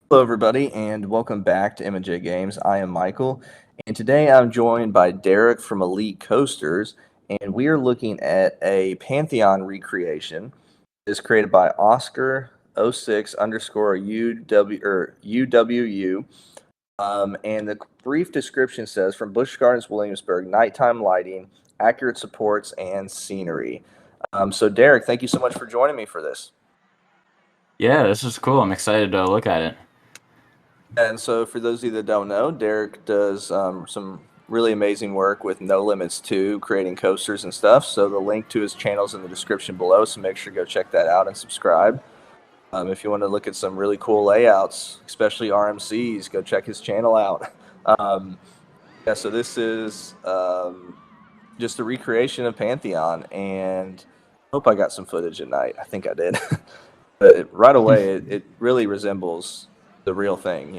Hello, everybody, and welcome back to M&J Games. I am Michael, and today I'm joined by Derek from Elite Coasters, and we are looking at a Pantheon recreation. It's created by Oscar 06 underscore UW or UWU. And the brief description says from Busch Gardens, Williamsburg, nighttime lighting, accurate supports, and scenery. So, Derek, thank you so much for joining me for this. Yeah, this is cool. I'm excited to look at it. And so, for those of you that don't know, Derek does some really amazing work with No Limits 2, creating coasters and stuff. So, the link to his channel is in the description below. So, make sure to go check that out and subscribe. If you want to look at some really cool layouts, especially RMCs, go check his channel out. Um, yeah, so this is just a recreation of Pantheon, and I hope I got some footage at night. I think I did. But right away, it really resembles the real thing.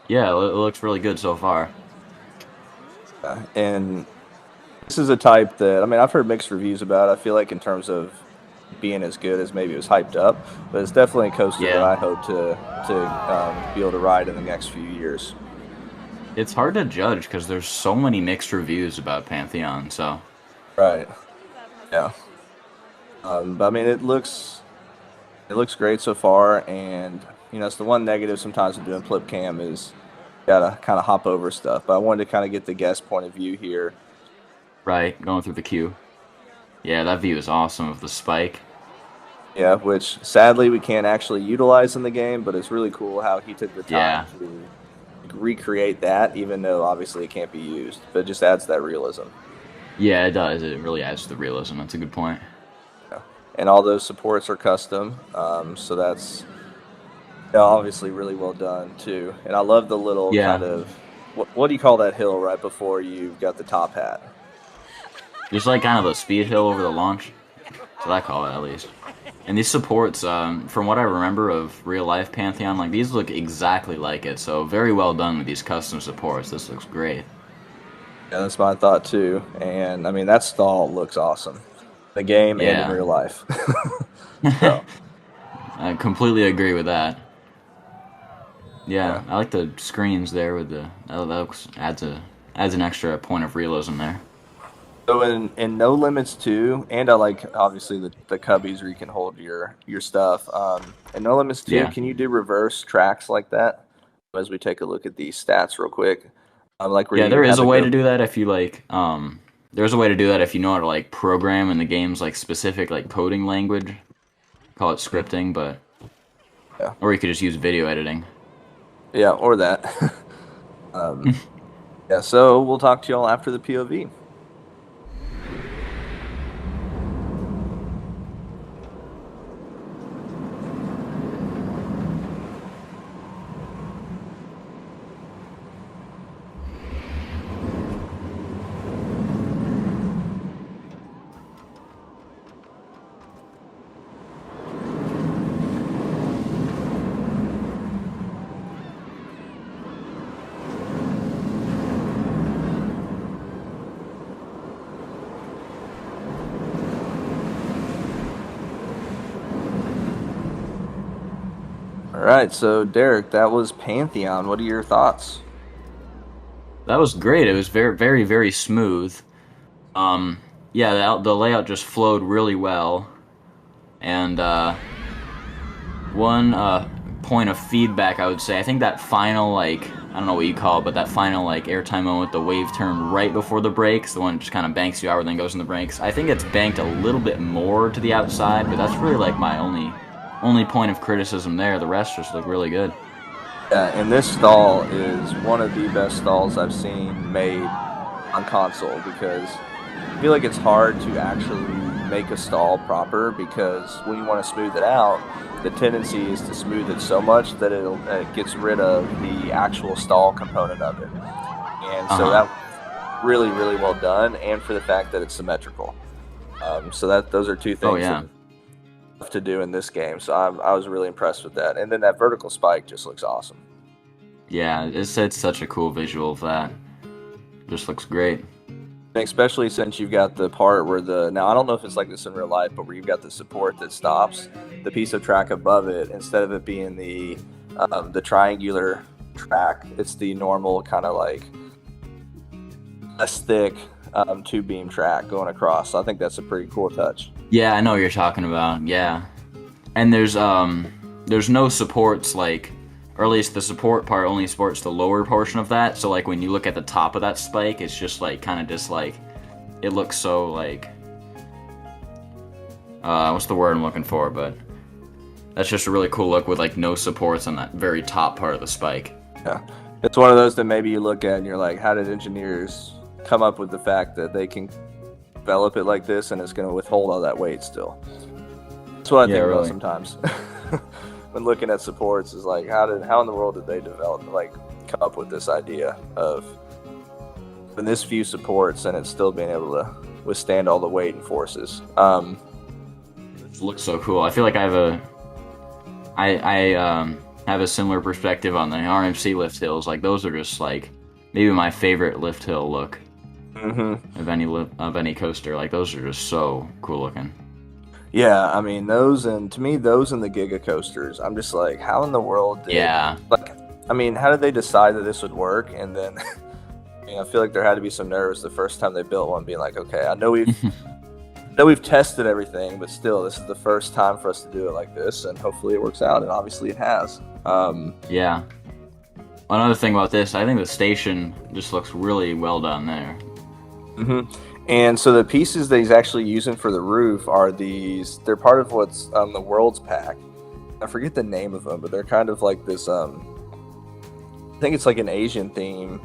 Yeah, it looks really good so far. And this is a type that, I mean, I've heard mixed reviews about. I feel like in terms of being as good as maybe it was hyped up, but it's definitely a coaster that Yeah, I hope to be able to ride in the next few years. it's hard to judge because there's so many mixed reviews about Pantheon. So Right. Yeah. But I mean, it looks great so far, and it's the one negative sometimes with doing flip cam is you gotta kind of hop over stuff. But I wanted to kind of get the guest point of view here. right, going through the queue. Yeah, that view is awesome of the spike. Yeah, which sadly we can't actually utilize in the game, but it's really cool how he took the time Yeah, to recreate that, even though obviously it can't be used, but it just adds that realism. yeah, it does. It really adds to the realism. That's a good point. Yeah. And all those supports are custom, so that's obviously really well done too. And I love the little kind Yeah, of what do you call that hill right before you've got the top hat? there's like kind of a speed hill over the launch. So I call it at least. And these supports, from what I remember of real life Pantheon, like these look exactly like it. So very well done with these custom supports. This looks great. Yeah, that's my thought too. And I mean that stall looks awesome, in the game and in Yeah. real life. So I completely agree with that. yeah. Yeah, I like the screens there with that looks adds an extra point of realism there. So in No Limits 2, and I like obviously the cubbies where you can hold your stuff. In No Limits 2, Yeah, can you do reverse tracks like that? As we take a look at these stats real quick, like where yeah. you There is have a it way go. to do that if you like. There's a way to do that if you know how to like program in the game's like specific like coding language. Call it scripting, but Yeah, or you could just use video editing. yeah, or that. um, yeah. So we'll talk to y'all after the POV. All right. So Derek, that was Pantheon. What are your thoughts? That was great. It was very smooth. Um, yeah, the layout just flowed really well. And one point of feedback, I would say, I think that final like I don't know what you call it, but that final like airtime moment, the wave turn right before the brakes, the one that just kind of banks you out and then goes in the brakes. I think it's banked a little bit more to the outside, but that's really like my only point of criticism there. The rest just look really good. Yeah, and this stall is one of the best stalls I've seen made on console because I feel like it's hard to actually make a stall proper because when you want to smooth it out, the tendency is to smooth it so much that it gets rid of the actual stall component of it. And Uh so huh. that was really well done, and for the fact that it's symmetrical. So that those are two Oh things that yeah. are tough to do in this game. So I was really impressed with that. And then that vertical spike just looks awesome. Yeah, it's such a cool visual of that. Just looks great. Especially since you've got the part where now I don't know if it's like this in real life, but where you've got the support that stops the piece of track above it, instead of it being the triangular track, it's the normal kind of like less thick two beam track going across. So I think that's a pretty cool touch. Yeah, I know what you're talking about. Yeah, and there's no supports, like, or at least the support part only supports the lower portion of that. So like when you look at the top of that spike, it's just like kind of just like it looks so like what's the word I'm looking for? But that's just a really cool look with like no supports on that very top part of the spike. Yeah, it's one of those that maybe you look at and you're like, how did engineers come up with the fact that they can develop it like this and it's going to withhold all that weight still? That's what I think about sometimes. When looking at supports, is like, how in the world did they come up with this idea of when this few supports and it's still being able to withstand all the weight and forces? It looks so cool. I feel like I have a similar perspective on the RMC lift hills. Like those are just like maybe my favorite lift hill look of any coaster. Like those are just so cool looking. Yeah, I mean those, and to me those and the Giga coasters, I'm just like, how in the world did, how did they decide that this would work? And then I feel like there had to be some nerves the first time they built one, being like, okay, I know we've tested everything, but still this is the first time for us to do it like this, and hopefully it works out, and obviously it has. Yeah. Another thing about this, I think the station just looks really well done there. And so the pieces that he's actually using for the roof are they're part of what's on the Worlds pack. I forget the name of them, but they're kind of like this, I think it's like an Asian theme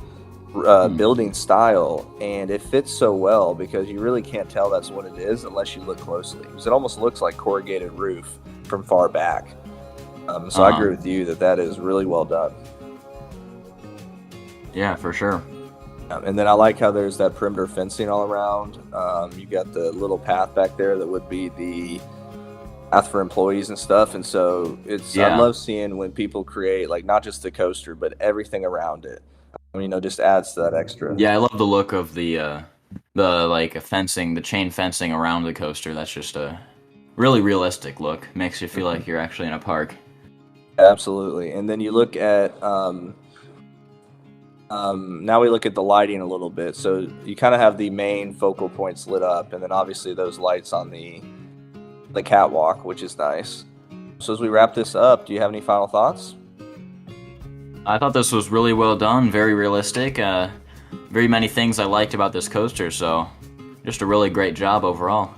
building style, and it fits so well because you really can't tell that's what it is unless you look closely, because it almost looks like corrugated roof from far back. So I agree with you that is really well done. Yeah, for sure. And then I like how there's that perimeter fencing all around. You got the little path back there that would be the path for employees and stuff. And so I love seeing when people create, like, not just the coaster, but everything around it. Just adds to that extra. Yeah, I love the look of the like fencing, the chain fencing around the coaster. That's just a really realistic look. Makes you feel like you're actually in a park. Absolutely. And then you look at now we look at the lighting a little bit. So you kind of have the main focal points lit up, and then obviously those lights on the catwalk, which is nice. So as we wrap this up, do you have any final thoughts? I thought this was really well done, very realistic. Very many things I liked about this coaster, so just a really great job overall.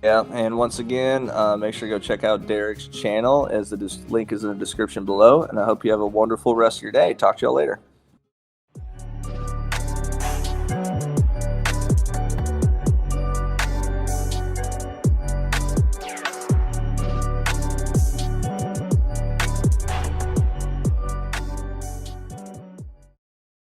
Yeah, and once again, make sure to go check out Derek's channel, as the link is in the description below, and I hope you have a wonderful rest of your day. Talk to y'all later.